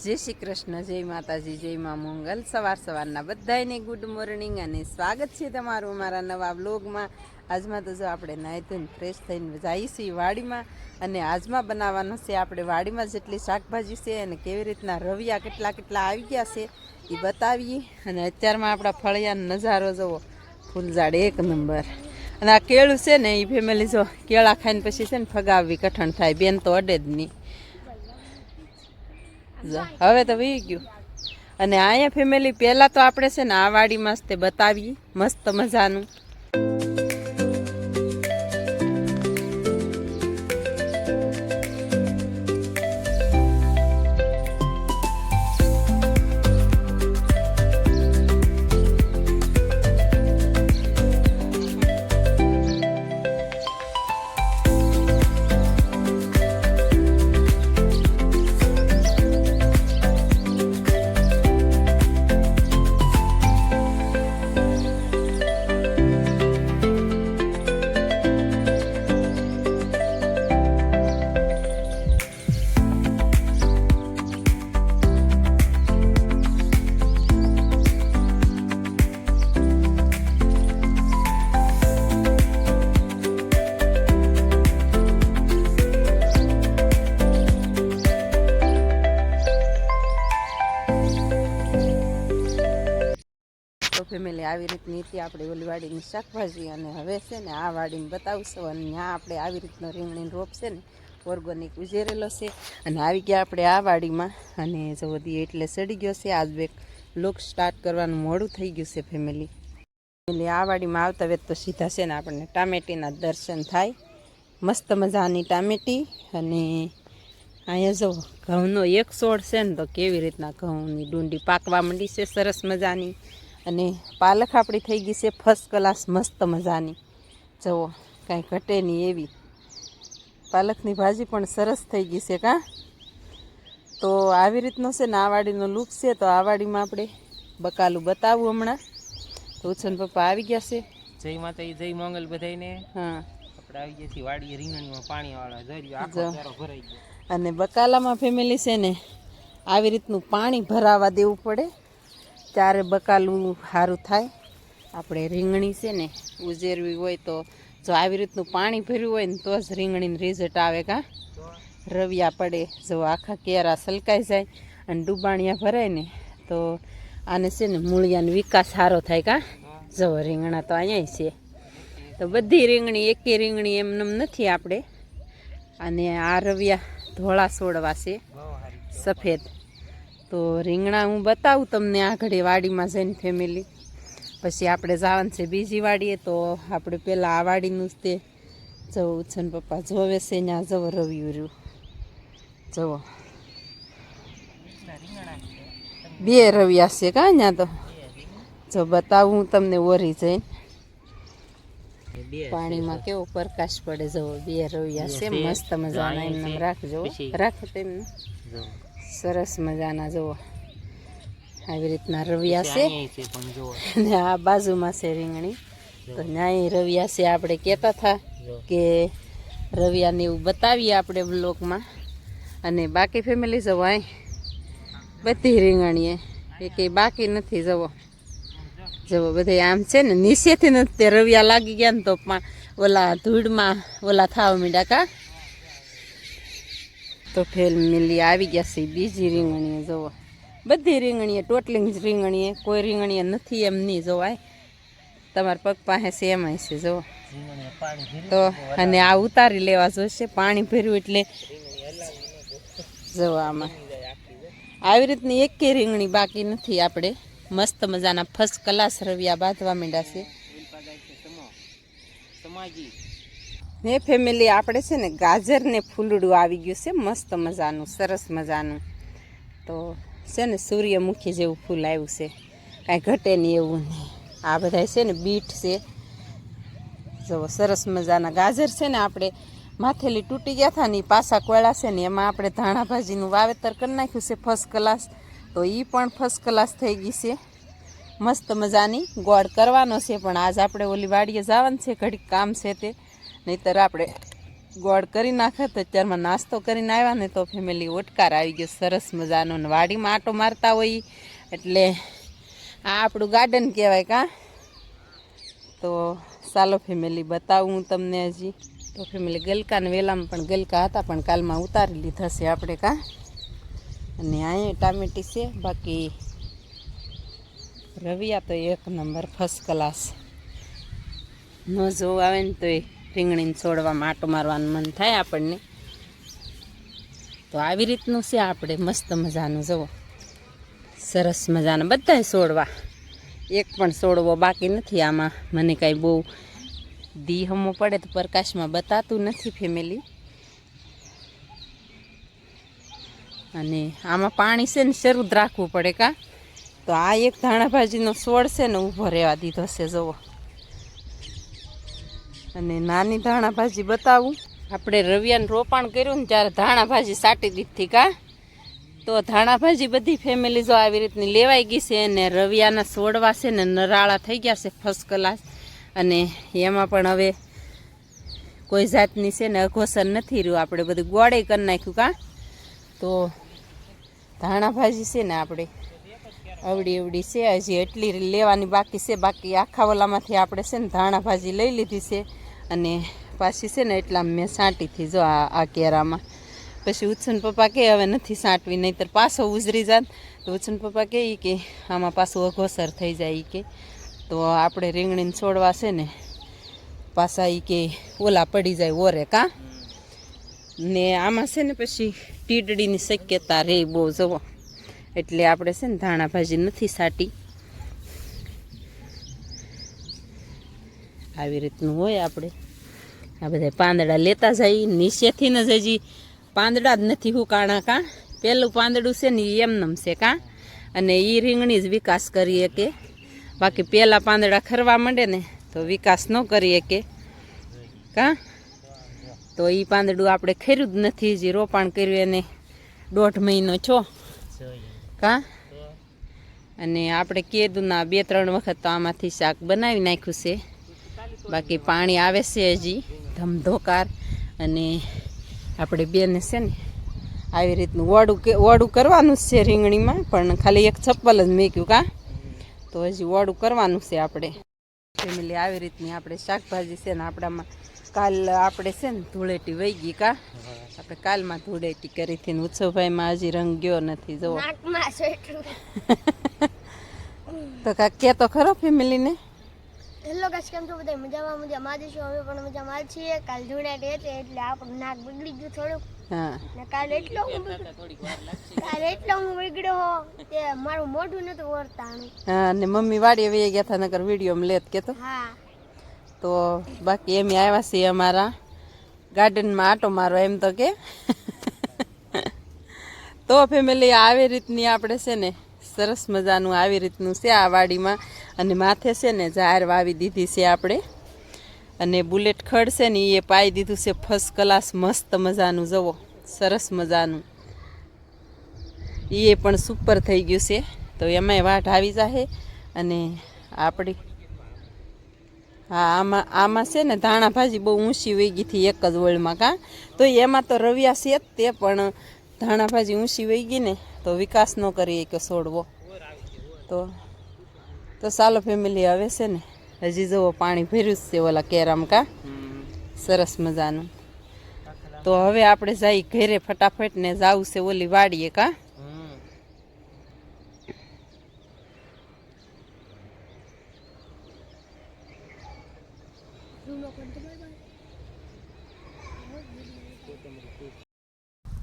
જય શ્રી કૃષ્ણ, જય માતાજી, જય મા મંગલ। સવારના બધાને ગુડ મોર્નિંગ અને સ્વાગત છે તમારું અમારા નવા વ્લોગમાં। આજમાં તો જો આપણે નાહી ધોઈને ફ્રેશ થઈને જઈએ છીએ વાડીમાં અને આજમાં બનાવવાનો છે આપણે વાડીમાં જેટલી શાકભાજી છે અને કેવી રીતના રવિયા કેટલા આવી ગયા છે એ બતાવીએ। અને અત્યારમાં આપણા ફળિયાનો નજારો જુઓ, ફૂલઝાડ એક નંબર। અને આ કેળું છે ને એ ફેમિલી જો કેળા ખાઈને પછી છે ને ફગાવવી કઠણ થાય, બેન તો અડે જ નહીં। હવે તો વી ગયું। અને અહીંયા ફેમિલી પહેલાં તો આપણે છે ને આ વાડીમાં તે બતાવીએ મસ્ત મજાનું। તો ફેમિલી આવી રીતની હતી આપણી ઓલી વાડીની શાકભાજી। અને હવે છે ને આ વાડીને બતાવશું અને ત્યાં આપણે આવી રીતનો રીંગણીનો રોપ છે ને ઓર્ગોનિક ઉજેરેલો છે। અને આવી ગયા આપણે આ વાડીમાં અને જો બધી એટલે સડી ગયો છે। આજ બે લોક સ્ટાર્ટ કરવાનું મોડું થઈ ગયું છે ફેમિલી। આ વાડીમાં આવતા વેત તો સીધા છે ને આપણને ટામેટીના દર્શન થાય, મસ્ત મજાની ટામેટી। અને અહીંયા જો ઘઉંનો એક છોડ છે ને તો કેવી રીતના ઘઉંની ડુંડી પાકવા માંડી છે સરસ મજાની। અને પાલક આપણી થઈ ગઈ છે ફર્સ્ટ ક્લાસ મસ્ત મજાની, જુઓ કાંઈ ઘટે નહીં એવી। પાલકની ભાજી પણ સરસ થઈ ગઈ છે કાં। તો આવી રીતનો છે ને આ વાડીનો લુક છે। તો આ વાડીમાં આપણે બકાલું બતાવું હમણાં। તો ઉછન પપ્પા આવી ગયા છે। જય માતાજી, જય મંગલ બધાને। હા, આપણે આવી ગયા છીએ વાડીએ રીંગણીમાં પાણી વાળા જર્યો આખો ચારો ભરાઈ ગયો। અને બકાલામાં ફેમિલી છે ને આવી રીતનું પાણી ભરાવા દેવું પડે ત્યારે બકાલું સારું થાય। આપણે રીંગણી છે ને ઉજેરવી હોય તો જો આવી રીતનું પાણી ભર્યું હોય ને તો જ રીંગણીનું રિઝલ્ટ આવે કાં। રવિયા પડે જો આખા કેરા સલકાઈ જાય અને ડુબાણિયા ભરાય ને તો આને છે ને મૂળિયાનો વિકાસ સારો થાય કાં। જો રીંગણા તો અહીંયા છે, તો બધી રીંગણી એકે રીંગણી એમને નથી આપણે। અને આ રવિયા ધોળા છોડવા છે સફેદ। તો રીંગણા હું બતાવું તમને આ ઘડી વાડીમાં જઈને ફેમિલી, પછી આપણે જવાનું છે બીજી વાડીએ। તો આપણે પહેલાં આ વાડીનું જ તે જવું છે ને પપ્પા જોવે છે ત્યાં જવો રવિયું રહ્યું જવો બે રવિયા છે કાં ત્યાં તો જો બતાવું હું તમને ઓરી જઈને। પાણીમાં કેવો પ્રકાશ પડે જવો બે રવિયા છે મસ્ત મજાના, એમને રાખજો રાખો તેમને સરસ મજાના જુઓ આવી રીતના રવિયા છે। અને આ બાજુમાં છે રીંગણી, તો ન્યાય રવિયા છે। આપણે કહેતા હતા કે રવિયાને એવું બતાવીએ આપણે બ્લોગમાં। અને બાકી ફેમિલી જવો અહીં બધી રીંગણીએ એ કંઈ બાકી નથી જવો જવો બધે આમ છે ને નીચેથી નથી તે રવિયા લાગી ગયા ને તો ઓલા ધૂળમાં ઓલા થાવ મીડા કાં। તો ફેમિલી આવી ગયા છે બીજી રીંગણીએ જુઓ, બધી રીંગણીએ ટોટલિંગ જ રીંગણીએ, કોઈ રીંગણીએ નથી એમ નહીં જોવાય। તમારા પગ પાસે છે એમાંય છે જુઓ। તો અને આ ઉતારી લેવા જોઈશે, પાણી ભર્યું એટલે જુઓ આમાં આવી રીતની એકે રીંગણી બાકી નથી આપણે। મસ્ત મજાના ફર્સ્ટ ક્લાસ રવિયા બાંધવા માંડ્યા છે। ને ફેમિલી આપણે છે ને ગાજર ને ફૂલડું આવી ગયું છે મસ્ત મજાનું સરસ મજાનું। તો છે ને સૂર્યમુખી જેવું ફૂલ આવ્યું છે, કાંઈ ઘટે નહીં એવું નહીં। આ બધા છે ને બીટ છે જુઓ સરસ મજાના ગાજર છે ને આપણે માથેલી તૂટી ગયા હતા ને પાછા કોળા છે ને એમાં આપણે ધાણા ભાજીનું વાવેતર કરી નાખ્યું છે ફર્સ્ટ ક્લાસ। તો એ પણ ફર્સ્ટ ક્લાસ થઈ ગઈ છે મસ્ત મજાની। ગોળ કરવાનો છે પણ આજ આપણે ઓલી વાડીએ જવાનું છે, ઘડીક કામ છે તે, નહીંતર આપણે ગોળ કરી નાખે તો અત્યારમાં નાસ્તો કરીને આવ્યા ને તો ફેમિલી ઓટકાર આવી ગયો સરસ મજાનો ને વાડીમાં આટો મારતા હોય એટલે આ આપણું ગાર્ડન કહેવાય કાં. તો ચાલો ફેમિલી બતાવું હું તમને હજી. તો ફેમિલી ગલકાને વેલામાં પણ ગલકા હતા પણ કાલમાં ઉતારી લીધા છે આપણે કાં. અને અહીંયા ટામેટી છે, બાકી રવિયા તો એક નંબર ફર્સ્ટ ક્લાસ. ન જોવા આવે ને તો રીંગણીને છોડવામાં આટો મારવાનું મન થાય આપણને. તો આવી રીતનું છે આપણે મસ્ત મજાનું જુઓ, સરસ મજાના બધાય છોડવા, એક પણ છોડવો બાકી નથી. આમાં મને કાંઈ બહુ દી હમો પડે તો પ્રકાશમાં બતાતું નથી ફેમિલી. અને આમાં પાણી છે ને શરૂ જ રાખવું પડે કાં. તો આ એક ધાણા ભાજીનો છોડ છે ને ઊભો રહેવા દીધો છે જુઓ. અને નાની ધાણા ભાજી બતાવું, આપણે રવિયાનું રોપાણ કર્યું ને ત્યારે ધાણા ભાજી સાટી દીધી કાં. તો ધાણા ભાજી બધી ફેમિલી જો આવી રીતની લેવાઈ ગઈ છે. અને રવિયાના છોડવા છે ને નરાળા થઈ ગયા છે ફર્સ્ટ ક્લાસ. અને એમાં પણ હવે કોઈ જાતની છે ને અઘોસર નથી રહ્યું, આપણે બધું ગોળે કરી નાખ્યું કાં. તો ધાણા ભાજી છે ને આપણે અવડી અવડી છે, હજી એટલી લેવાની બાકી છે. બાકી આખા ઓલામાંથી આપણે છે ને ધાણા ભાજી લઈ લીધી છે. અને પાછી છે ને એટલા મેં સાંટીથી જો આ કેરામાં. પછી ઉછન પપ્પા કહે હવે નથી સાંટવી, નહીંતર પાછો ઉજરી જાત. તો ઉછન પપ્પા કહે કે આમાં પાછું અઘોસર થઈ જાય કે. તો આપણે રીંગણીને છોડવા છે ને પાછા કે ઓલા પડી જાય ઓરે કાં. ને આમાં છે ને પછી ટીડડીની શક્યતા રહે બહુ જવો, એટલે આપણે છે ને ધાણા ભાજી નથી સાટી. આવી રીતનું હોય આપણે આ બધા પાંદડા લેતા જઈએ નીચેથી ને હજી પાંદડા જ નથી હુકાણા કાં. પહેલું પાંદડું છે ને એ એમનેમ છે કાં. અને એ રીંગણી જ વિકાસ કરીએ કે, બાકી પહેલાં પાંદડા ખરવા માંડે ને તો વિકાસ ન કરીએ કે કાં. તો એ પાંદડું આપણે ખર્યું જ નથી, હજી રોપાણ કર્યું એને 1.5 મહિનો છો કાં. અને આપણે કીધુંના 2-3 વખત તો આમાંથી શાક બનાવી નાખ્યું છે. બાકી પાણી આવે છે હજી ધમધોકાર. અને આપણે બેને છે ને આવી રીતનું ઓડું કરવાનું જ છે રીંગણીમાં, પણ ખાલી એક ચપ્પલ જ મૂક્યું કાં. તો હજી ઓડું કરવાનું છે આપણે ફેમિલી. આવી રીતની આપણે શાકભાજી છે ને આપણામાં કાલ આપણે છે ને ધૂળેટી વહી ગઈ કાં. આપણે કાલમાં ધૂળેટી કરી હતી ને ઉત્સવભાઈમાં હજી રંગ ગયો નથી જુઓ. તો કાંક કે તો ખરો ફેમિલીને. હેલો ગાઈસ, કેમ છો બધા? મજામાં મજામાં જ છો? હવે પણ મજામાં જ છીએ. કાલ ધૂળેટી હતી એટલે આપણું નાક બગડી ગયું થોડુંક. હા, ને કાલે એટલો હું બગડ્યો કે મારું મોઢું નતું ઓરતાનું. હા. અને મમ્મી વાડીએ વહી ગયા હતા, નકર વિડીયોમાં લેત કે. તો હા, તો બાકી એમ આવ્યા છીએ અમારા ગાર્ડનમાં આટો મારો એમ તો કે. તો ફેમિલી આવી રીતની આપણે છે ને સરસ મજાનું આવી રીતનું છે આ વાડીમાં. અને માથે છે ને ઝાર વાવી દીધી છે આપણે. અને બુલેટ ખડ છે ને એ પાઈ દીધું છે ફર્સ્ટ ક્લાસ મસ્ત મજાનું જુઓ, સરસ મજાનું. એ પણ સુપર થઈ ગયું છે. તો એમાંય વાટ આવી જશે. અને આપણી હા આમાં છે ને ધાણા ભાજી બહુ ઊંચી વહી ગઈ હતી એક જ ઓળમાં કાં. તો એમાં તો રવિયા છે જ તે, પણ ધાણા ભાજી ઊંચી વહી ગઈ ને તો વિકાસ ન કરીએ કે છોડવો. તો ચાલો ફેમિલી હવે છે ને હજી જુઓ પાણી ભર્યું જ છે ઓલા કેરામાં કાં, સરસ મજાનું. તો હવે આપણે જઈ ઘરે ફટાફટ ને જવું છે ઓલી વાડીએ કાં.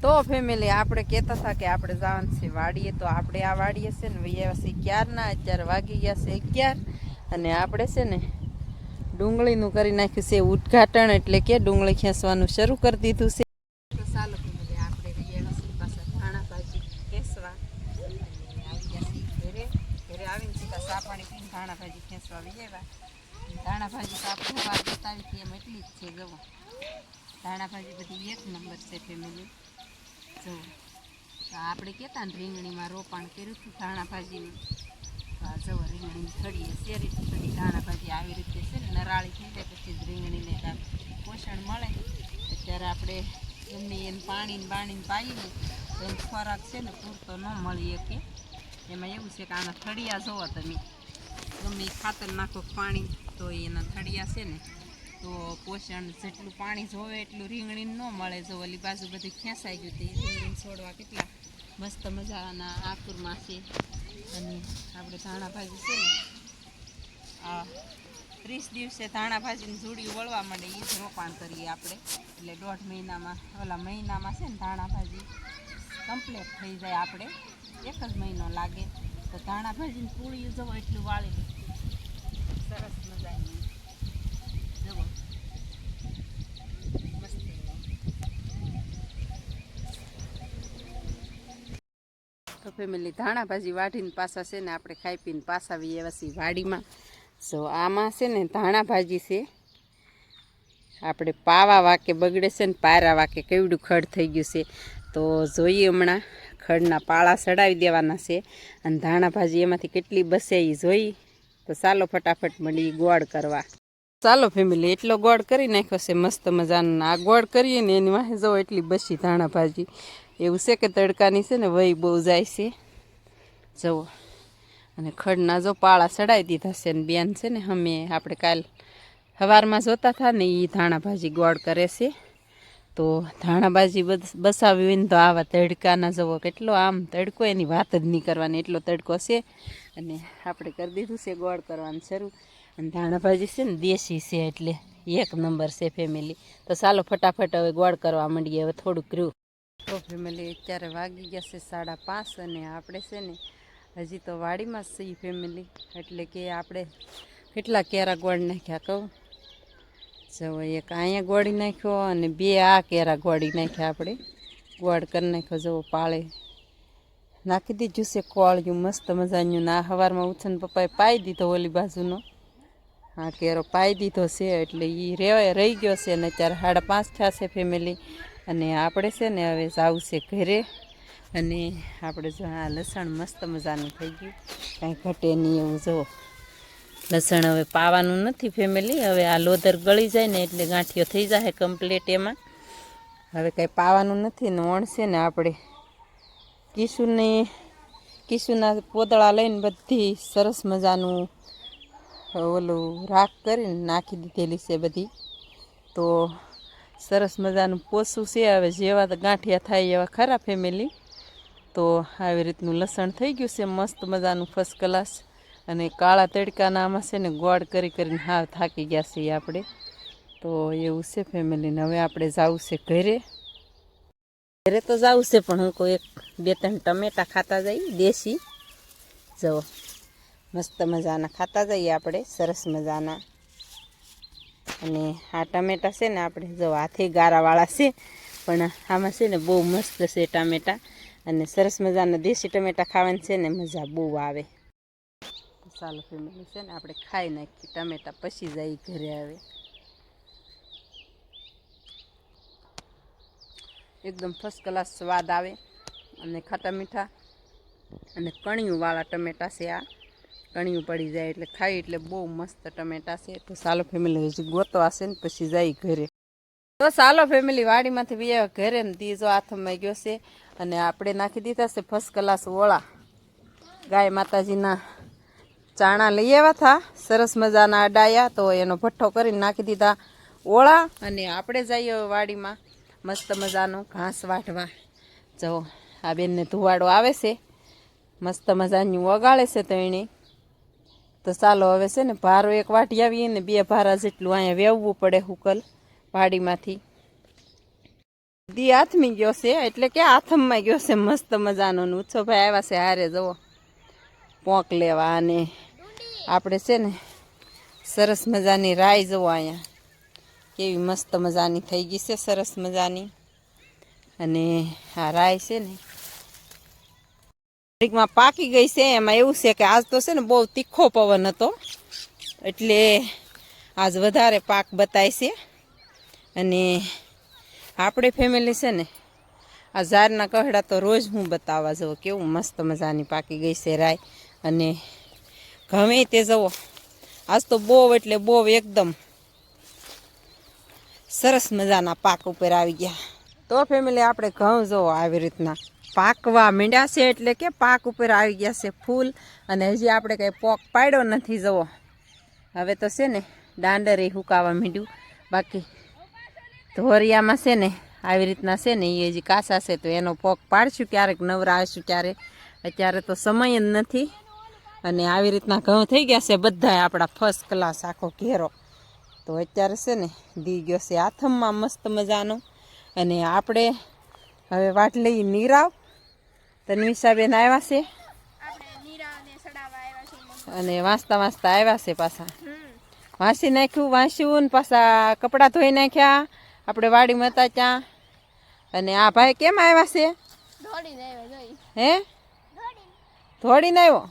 તો ફેમિલી આપણે કહેતા હતા કે આપણે જવાનું છે વાડીએ. તો આપણે આ વાડીએ છે ને વૈયા છે ક્યારના, અત્યારે વાગી ગયા છે 11. અને આપણે છે ને ડુંગળીનું કરી નાખ્યું છે ઉદ્ઘાટન, એટલે કે ડુંગળી ખેંચવાનું શરૂ કરી દીધું છે. તો ચાલો ફેમિલી આપણે વૈયા છે પાછા ધાણા ભાજી ખેંચવા. આવી ગયા છે ઘરે આવીને સીધા ચા પાણી પીને ધાણા ભાજી ખેંચવા વૈયા. ધાણા ભાજી તો આપણે વાર બતાવી હતી એમ એટલી જ છે જુઓ. ધાણા ભાજી બધી એક નંબર છે ફેમિલી. જો આપણે કહેતા ને રીંગણીમાં રોપાણ કર્યું હતું ધાણા ભાજીનું. આ જવો રીંગણીની થડીએ શેરી થડી ધાણા ભાજી આવી રીતે છે ને નરાળી થઈ જાય પછી જ રીંગણીને પોષણ મળે. અત્યારે આપણે ગમે એને પાણી બાણીને પાઈએ તો એમ ખોરાક છે ને પૂરતો ન મળી શકે. એમાં એવું છે કે આના થળિયા જોવો તમે, ગમે ખાતર નાખો પાણી તો એના થળિયા છે ને તો પોષણ જેટલું પાણી જોવે એટલું રીંગણી ન મળે. જો ઓલી બાજુ બધી ખેંચાઈ ગયું તે રીંગણી છોડવા કેટલા મસ્ત મજાના આકુરમાં છે. અને આપણે ધાણા ભાજી છે ને આ 30 દિવસે ધાણા ભાજીની જોડીઓ વળવા માંડે એ જ રોપાણ કરીએ આપણે. એટલે 1.5 મહિનામાં ઓલા મહિનામાં છે ને ધાણા ભાજી કમ્પ્લીટ થઈ જાય. આપણે 1 જ મહિનો લાગે. તો ધાણા ભાજીની પૂળી જવો એટલું વાળેલું સરસ મજાની જવો મસ્ત. તો ફેમિલી ધાણા ભાજી વાઢીને પાછા છે ને આપણે ખાઈ પીને પાછા આવીએ પછી વાડીમાં. સો આમાં છે ને ધાણા ભાજી છે આપણે પાવા વાકે બગડે છે ને પાયરા વાકે કેવડું ખડ થઈ ગયું છે. તો જોઈએ હમણાં ખડના પાળા ચડાવી દેવાના છે અને ધાણા ભાજી એમાંથી કેટલી બસે એ જોઈ. તો ચાલો ફટાફટ મળી ગોળ કરવા. ચાલો ફેમિલી એટલો ગોળ કરી નાખ્યો છે મસ્ત મજાનો. આ ગોળ કરીએ ને એની વાહે જવો એટલી બસી ધાણા ભાજી. એવું છે કે તડકાની છે ને વહી બહુ જાય છે જવો. અને ખડના જો પાળા ચડાવી દીધા છે ને બેન છે ને અમે આપણે કાલ સવારમાં જોતા હતા ને એ ધાણા ભાજી ગોળ કરે છે. તો ધાણા ભાજી બસાવી હોય ને તો આવા તડકાના જવો કેટલો આમ તડકો એની વાત જ નહીં કરવાની એટલો તડકો છે. અને આપણે કરી દીધું છે ગોળ કરવાનું શરૂ. અને ધાણા ભાજી છે ને દેશી છે એટલે 1 નંબર છે ફેમિલી. તો ચાલો ફટાફટ હવે ગોળ કરવા માંડીએ. હવે થોડુંક રહ્યું. તો ફેમિલી અત્યારે વાગી ગયા છે 5:30 અને આપણે છે ને હજી તો વાડીમાં જ છીએ ફેમિલી. એટલે કે આપણે કેટલા કેરા ગોળ નાખ્યા કહું. જો એક અહીંયા ગોળી નાખ્યો અને 2 આ કેરા ગોળી નાખ્યા. આપણે ગોળ કરી નાખ્યો જવો પાળે નાખી દીધું છે કોળિયું મસ્ત મજાનું. ના સવારમાં ઉછન પપ્પાએ પાઈ દીધો ઓલી બાજુનો આ કેરો પાઈ દીધો છે એટલે એ રહી ગયો છે. અને અત્યારે 5:30 થયા છે ફેમિલી. અને આપણે છે ને હવે જવું છે ઘરે. અને આપણે જો આ લસણ મસ્ત મજાનું થઈ ગયું કાંઈ ઘટે નહીં એવું. જુઓ લસણ હવે પાવાનું નથી ફેમિલી. હવે આ લોધર ગળી જાય ને એટલે ગાંઠિયો થઈ જાય કમ્પ્લીટ. એમાં હવે કાંઈ પાવાનું નથી ને વણશે ને આપણે કિશુના પોદળા લઈને બધી સરસ મજાનું ઓલું રાખ કરીને નાખી દીધેલી છે બધી. તો સરસ મજાનું પોસું છે. હવે જેવા તો ગાંઠિયા થાય એવા ખરા ફેમિલી. તો આવી રીતનું લસણ થઈ ગયું છે મસ્ત મજાનું ફર્સ્ટ ક્લાસ. અને કાળા તડકાના આમાં છે ને ગોળ કરીને હાવ થાકી ગયા છીએ આપણે. તો એવું છે ફેમિલીને. હવે આપણે જવું છે ઘરે. ઘરે તો જવું છે પણ હું કોઈ 2-3 ટમેટા ખાતા જઈએ દેશી. જવો મસ્ત મજાના ખાતા જઈએ આપણે સરસ મજાના. અને આ ટમેટા છે ને આપણે જો હાથે ગારાવાળા છે પણ આમાં છે ને બહુ મસ્ત છે ટામેટા. અને સરસ મજાના દેશી ટમેટા ખાવાની છે ને મજા બહુ આવે. ચાલો ફેમિલી છે ને આપણે ખાઈ નાખીએ ટમેટા પછી જઈ ઘરે. આવે એકદમ ફર્સ્ટ ક્લાસ સ્વાદ આવે અને ખાટા મીઠા અને કણિયુંવાળા ટમેટા છે. આ કણિયું પડી જાય એટલે ખાઈ એટલે બહુ મસ્ત ટમેટા છે. તો ચાલો ફેમિલી હજી ગોતવા છે ને પછી જઈ ઘરે. તો ચાલો ફેમિલી વાડીમાંથી બી ઘરે ને દીજો હાથમાં ગયો છે. અને આપણે નાખી દીધા છે ફર્સ્ટ ક્લાસ ઓળા. ગાય માતાજીના ચાણા લઈ આવ્યા હતા સરસ મજાના અડાયા. તો એનો ભઠ્ઠો કરીને નાખી દીધા ઓળા. અને આપણે જઈએ વાડીમાં મસ્ત મજાનું ઘાસ વાઢવા. જો આ બેનને ધુવાડો આવે છે મસ્ત મજાની વગાડે છે. તો એણે તો ચાલો હવે છે ને ભારો 1 વાટી આવીએ ને 2 ભારા જેટલું અહીંયા વેવવું પડે હુકલ વાડીમાંથી. દી હાથમી ગયો છે એટલે કે હાથમાં ગયો છે મસ્ત મજાનો. ઉછો ભાઈ આવ્યા છે હારે જવો પોંક લેવા. અને આપણે છે ને સરસ મજાની રાઈ જવો અહીંયા કેવી મસ્ત મજાની થઈ ગઈ છે સરસ મજાની. અને આ રાઈ છે ને ઘડીકમાં પાકી ગઈ છે. એમાં એવું છે કે આજ તો છે ને બહુ તીખો પવન હતો એટલે આજ વધારે પાક બતાય છે. અને આપણે ફેમિલી છે ને આ ઝારના કહડા તો રોજ હું બતાવવા જવું કેવું મસ્ત મજાની પાકી ગઈ છે રાઈ. અને ગમે તે જવો આજ તો બહુ એટલે બહુ એકદમ સરસ મજાના પાક ઉપર આવી ગયા. તો ફેમિલી આપણે ઘઉં જોવો આવી રીતના પાકવા મીંડ્યા છે, એટલે કે પાક ઉપર આવી ગયા છે ફૂલ. અને હજી આપણે કંઈ પોક પાડ્યો નથી જવો. હવે તો છે ને દાંડરે હુકાવા મીંડ્યું. બાકી ધોરિયામાં છે ને આવી રીતના છે ને એ હજી કાસા છે, તો એનો પોક પાડશું ક્યારેક નવરા આવીશું ત્યારે. અત્યારે તો સમય જ નથી. અને આવી રીતના ઘઉં થઈ ગયા છે બધા આપણા ફર્સ્ટ ક્લાસ આખો ઘેરો. તો અત્યારે છે ને દી ગયો છે આથમમાં મસ્ત મજાનો. અને આપણે હવે વાટ લઈ નીરાવ. તન્વિષાબેન આવ્યા છે અને વાંચતા વાંચતા આવ્યા છે પાછા. વાંચી નાખ્યું, વાંચ્યું ને પાછા કપડાં ધોઈ નાખ્યા આપણે વાડીમાં હતા ત્યાં. અને આ ભાઈ કેમ આવ્યા છે? હે ધોડીને આવ્યો?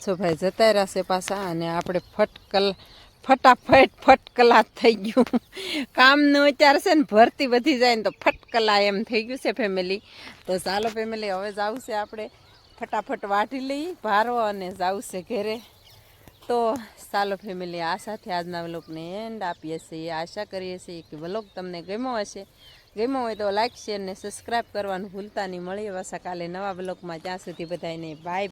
છો ભાઈ જતા રહ્યા છે પાછા. અને આપણે ફટકલા થઈ ગયું કામનું અત્યારે છે ને ભરતી વધી જાય ને તો ફટકલા એમ થઈ ગયું છે ફેમિલી. તો ચાલો ફેમિલી હવે જવું છે આપણે ફટાફટ વાટી લઈ ભારો અને જવું છે ઘરે. તો ચાલો ફેમિલી આ સાથે આજના વ્લોગને એન્ડ આપીએ છીએ. આશા કરીએ છીએ કે વ્લોગ તમને ગમ્યો હશે. ગમ્યો હોય તો લાઈક શેર ને સબસ્ક્રાઈબ કરવાનું ભૂલતા નહીં. મળીએ પાછા કાલે નવા વ્લોગમાં. ત્યાં સુધી બધાને બાય.